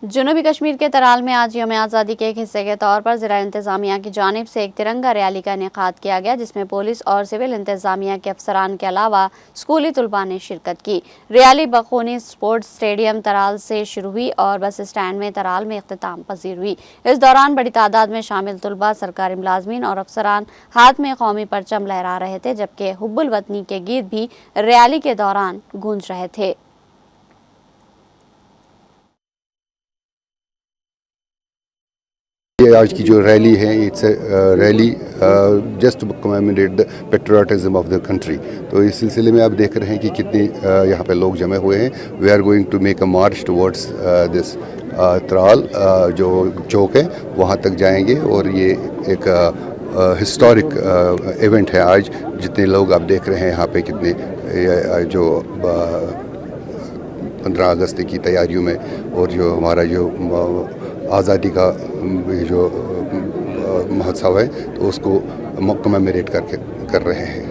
जनूबी कश्मीर के तराल में आज यौम आज़ादी के एक हिस्से के तौर पर ज़िला इंतज़ामिया की जानिब से एक तिरंगा रैली का इनेकाद किया गया, जिसमें पुलिस और सिविल इंतज़ामिया के अफसरान के अलावा स्कूली तलबा ने शिरकत की। रैली बखूनी स्पोर्ट्स स्टेडियम तराल से शुरू हुई और बस स्टैंड में तराल में इख्तिताम पजीर हुई। इस दौरान बड़ी तादाद में शामिल तलबा, सरकारी मुलाजमीन और अफसरान हाथ में कौमी परचम लहरा रहे थे, जबकि हुब्बुल वतनी के गीत भी रैली के दौरान गूंज रहे थे। ये आज की जो रैली है, it's rally just to commemorate the patriotism of the country. तो इस सिलसिले में आप देख रहे हैं कि कितने यहाँ पे लोग जमे हुए हैं। We are going to make a march towards this तराल जो चौक है, वहाँ तक जाएंगे और ये एक हिस्टोरिक इवेंट है। आज जितने लोग आप देख रहे हैं यहाँ पे, कितने जो 15 अगस्त की तैयारियों में और जो हमारा जो आज़ादी का जो महोत्सव है, तो उसको कमेमोरेट कर रहे हैं।